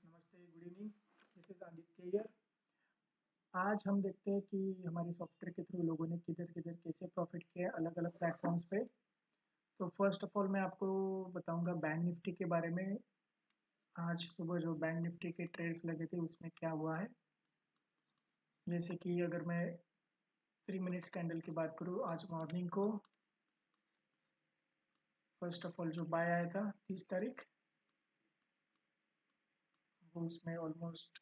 नमस्ते, good evening. This is Aditya here. आज हम देखते हैं कि हमारे सॉफ्टवेयर के थ्रू लोगों ने किधर किधर कैसे प्रॉफिट किया अलग अलग प्लेटफॉर्म्स पे। तो फर्स्ट ऑफ ऑल मैं आपको बताऊंगा बैंक निफ्टी के बारे में। आज सुबह जो बैंक निफ्टी के ट्रेड्स लगे थे उसमें क्या हुआ है। जैसे कि अगर मैं 3 मिनट्स कैंडल की बात करूँ आज मॉर्निंग को, फर्स्ट ऑफ ऑल जो बाय आया था 30 तारीख, वो उसमें ऑलमोस्ट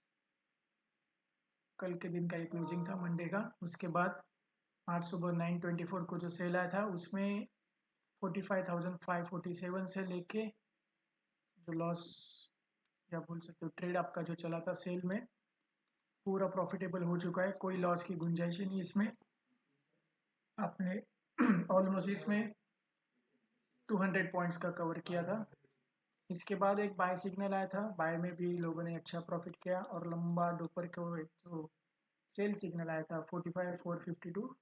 कल के दिन का एक क्लोजिंग था मंडे का। उसके बाद आज सुबह 9:24 को जो सेल आया था उसमें 45,547 से लेके जो लॉस या बोल सकते हो ट्रेड आपका जो चला था सेल में, पूरा प्रॉफिटेबल हो चुका है। कोई लॉस की गुंजाइश ही नहीं इसमें। आपने ऑलमोस्ट इसमें 200 पॉइंट्स का कवर किया था। इसके बाद एक बाय सिग्नल आया था, बाय में भी लोगों ने अच्छा प्रॉफिट किया और लंबा दोपहर को एक जो सेल सिग्नल आया था 45,452,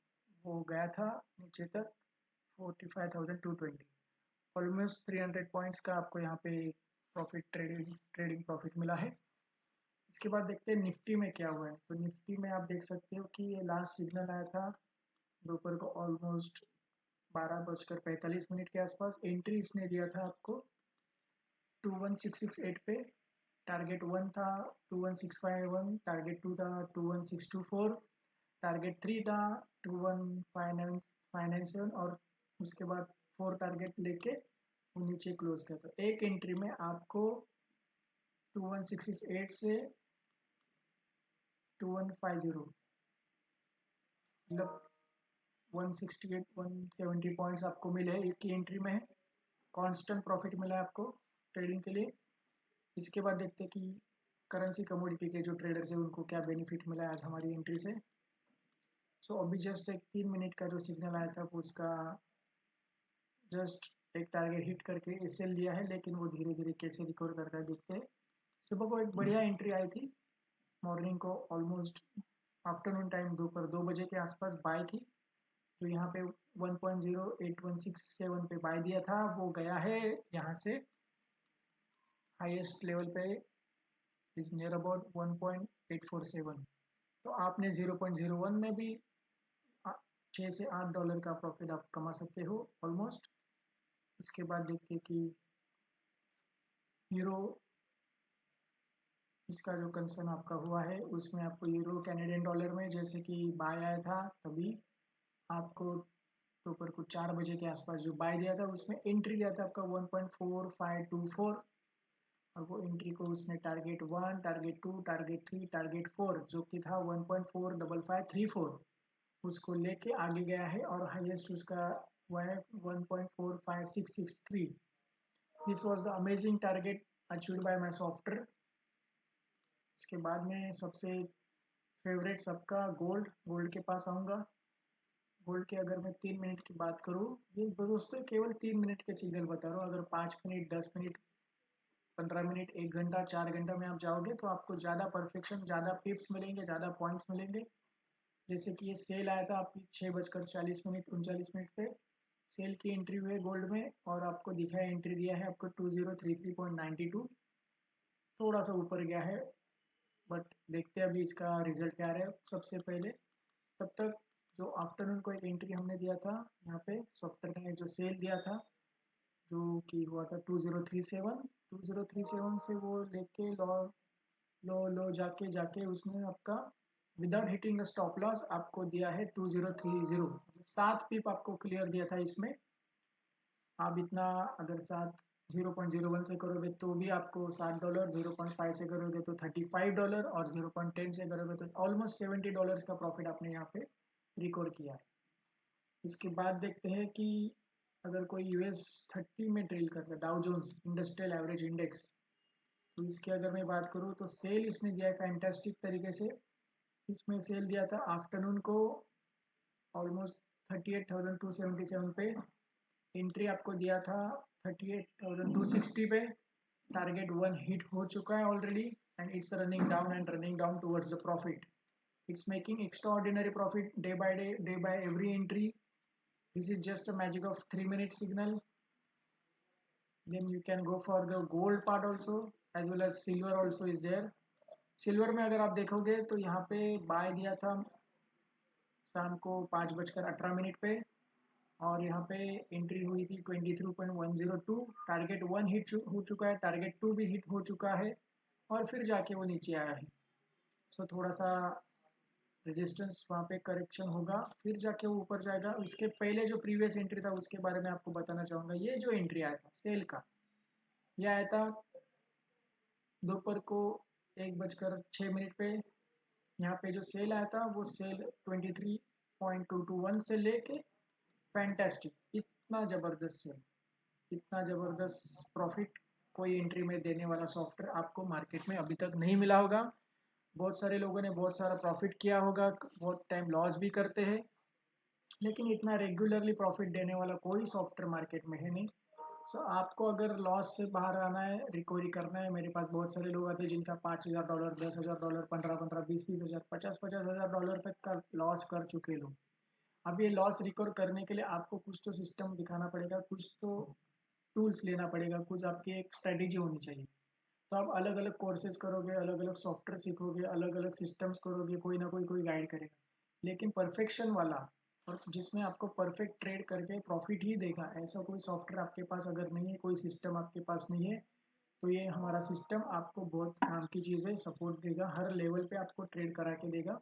वो गया था नीचे तक 45,220। ऑलमोस्ट 300 पॉइंट्स का आपको यहाँ पे प्रॉफिट ट्रेडिंग प्रॉफिट मिला है। इसके बाद देखते हैं निफ्टी में क्या हुआ है। तो निफ्टी में आप देख सकते हो कि ये लास्ट सिग्नल आया था दोपहर को ऑलमोस्ट 12:45 के आसपास। एंट्री इसने दिया था आपको 21,668 पे। टारगेट 1 था 21,651, टारगेट 2 था 21,624, टारगेट 3 था 21,597 और उसके बाद 4 टारगेट लेके वो नीचे क्लोज किया। तो एक एंट्री में आपको 21,668 से 2150 मतलब 168 170 पॉइंट्स आपको मिले एक ही एंट्री में है। कांस्टेंट प्रॉफिट मिला है आपको ट्रेडिंग के लिए। इसके बाद देखते हैं कि करेंसी कमोडिटी के जो ट्रेडर्स हैं उनको क्या बेनिफिट मिला है आज हमारी एंट्री से। सो अभी जस्ट एक 3 मिनट का जो सिग्नल आया था वो उसका जस्ट एक टारगेट हिट करके एसएल लिया है, लेकिन वो धीरे धीरे कैसे रिकवर करता है देखते हैं। सुबह को एक बढ़िया एंट्री आई थी, मॉर्निंग को ऑलमोस्ट आफ्टरनून टाइम दोपहर 2 बजे के आसपास बाय की। जो यहाँ पे 1.08167 पे बाय दिया था वो गया है यहाँ से हाईएस्ट लेवल पे इज नियर अबाउट 1.847। तो आपने 0.01 में भी 6 से 8 डॉलर का प्रॉफिट आप कमा सकते हो ऑलमोस्ट। उसके बाद देखते हैं कि यूरो, इसका जो कंसर्न आपका हुआ है उसमें आपको यूरो कैनेडियन डॉलर में जैसे कि बाय आया था तभी आपको दोपहर को 4 बजे के आसपास जो बाय दिया था उसमें एंट्री दिया था आपका 1.4524 और वो एंट्री को उसने टारगेट 1, टारगेट 2, टारगेट 3, टारगेट 4 जो कि था 1.45534 उसको लेके आगे गया है और हाईएस्ट उसका हुआ है 1.45663। This was the amazing target achieved by my software. इसके बाद में सबसे फेवरेट सबका गोल्ड, गोल्ड के पास आऊँगा। गोल्ड के अगर मैं 3 मिनट की बात करूँ, ये दोस्तों केवल 3 मिनट के सिग्नल बता रहा हूँ। अगर 5 मिनट 10 मिनट 15 मिनट 1 घंटा 4 घंटा में आप जाओगे तो आपको ज़्यादा परफेक्शन, ज़्यादा पिप्स मिलेंगे, ज़्यादा पॉइंट्स मिलेंगे। जैसे कि ये सेल आया था आपकी 6:40 39 पे सेल की एंट्री हुई है गोल्ड में और आपको दिखा है एंट्री दिया है आपको 2033.92, थोड़ा सा ऊपर गया है। बट देखते हैं अभी इसका रिजल्ट क्या रहा है सबसे पहले। तब तक जो आफ्टरनून को एक एंट्री हमने दिया था यहाँ पे सॉफ्टवेयर ने जो सेल दिया था जो कि हुआ था 2037 से वो लेके लो लो लो जाके जाके उसने आपका without hitting the stop loss आपको दिया है 2030, 7 पिप आपको क्लियर दिया था इसमें। आप इतना अगर 0.01 से करोगे तो भी आपको $7, 0.5 से करोगे तो $35 और 0.10 से करोगे तो ऑलमोस्ट $70 का प्रॉफिट आपने यहाँ पे रिकॉर्ड किया है। इसके बाद देखते हैं कि अगर कोई US 30 में ट्रेल करता है, Dow Jones industrial average index, तो इसकी अगर मैं बात करूँ तो सेल इसने दिया है फैंटास्टिक तरीके से। इसमें सेल दिया था आफ्टरनून को ऑलमोस्ट 38,277 पे। एंट्री आपको दिया था 38,260 पे। टारगेट 1 हिट हो चुका है already and it's running down towards the profit. It's making extraordinary profit day by every entry. This is just a magic of 3 minute signal. Then you can go for the gold part also. As well as silver also is there. Silver में अगर आप देखोगे तो यहाँ पे bye दिया था शाम को 5:18 पे, और यहाँ पे एंट्री हुई थी 23.102। टारगेट 1 हिट हो चुका है, टारगेट 2 भी हिट हो चुका है, और फिर जाके वो नीचे आया है। सो थोड़ा सा रेजिस्टेंस वहाँ पे करेक्शन होगा, फिर जाके वो ऊपर जाएगा। इसके पहले जो प्रीवियस एंट्री था उसके बारे में आपको बताना चाहूँगा। ये जो एंट्री आया था सेल का, ये आया था दोपहर को 1:06 पे। यहाँ पे जो सेल आया था वो सेल 23.221 से लेके फैंटेस्टिक, इतना ज़बरदस्त सेल, इतना ज़बरदस्त प्रॉफिट कोई एंट्री में देने वाला सॉफ्टवेयर आपको मार्केट में अभी तक नहीं मिला होगा। बहुत सारे लोगों ने बहुत सारा प्रॉफिट किया होगा, बहुत टाइम लॉस भी करते हैं, लेकिन इतना रेगुलरली प्रॉफिट देने वाला कोई सॉफ्टवेयर मार्केट में है नहीं। सो आपको अगर लॉस से बाहर आना है, रिकवरी करना है, मेरे पास बहुत सारे लोग आते हैं जिनका $5,000, $10,000, 15-15, 20-20 हज़ार, 50-50 हज़ार तक का लॉस कर चुके लोग। अब ये लॉस रिकवर करने के लिए आपको कुछ तो सिस्टम दिखाना पड़ेगा, कुछ तो टूल्स लेना पड़ेगा, कुछ आपकी एक स्ट्रेटेजी होनी चाहिए। तो आप अलग अलग कोर्सेज करोगे, अलग अलग सॉफ्टवेयर सीखोगे, अलग अलग सिस्टम्स करोगे, कोई ना कोई गाइड करेगा, लेकिन परफेक्शन वाला और जिसमें आपको परफेक्ट ट्रेड करके प्रॉफिट ही देगा, ऐसा कोई सॉफ्टवेयर आपके पास अगर नहीं है, कोई सिस्टम आपके पास नहीं है, तो ये हमारा सिस्टम आपको बहुत काम की चीज़ें सपोर्ट देगा, हर लेवल पे आपको ट्रेड करा के देगा।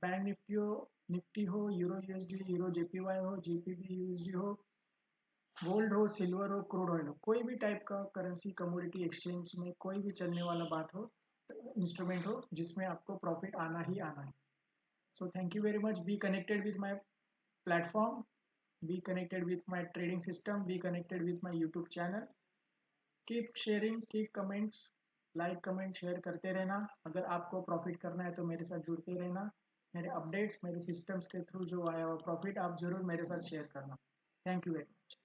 बैंक निफ्टी हो, यूरो यूएसडी, यूरो जेपीवाई हो, जीपीबी यूएसडी हो, गोल्ड हो, सिल्वर हो, क्रूड ऑयल हो, कोई भी टाइप का करेंसी कमोडिटी एक्सचेंज में कोई भी चलने वाला बात हो, इंस्ट्रूमेंट हो, जिसमें आपको प्रॉफिट आना ही आना है। So thank you very much, be connected with my platform, be connected with my trading system, be connected with my YouTube channel. Keep sharing, keep comments, like comment share करते रहना। अगर आपको प्रॉफिट करना है तो मेरे साथ जुड़ते रहना। मेरे अपडेट्स, मेरे सिस्टम्स के थ्रू जो आया हुआ प्रॉफिट आप ज़रूर मेरे साथ शेयर करना। Thank you very much.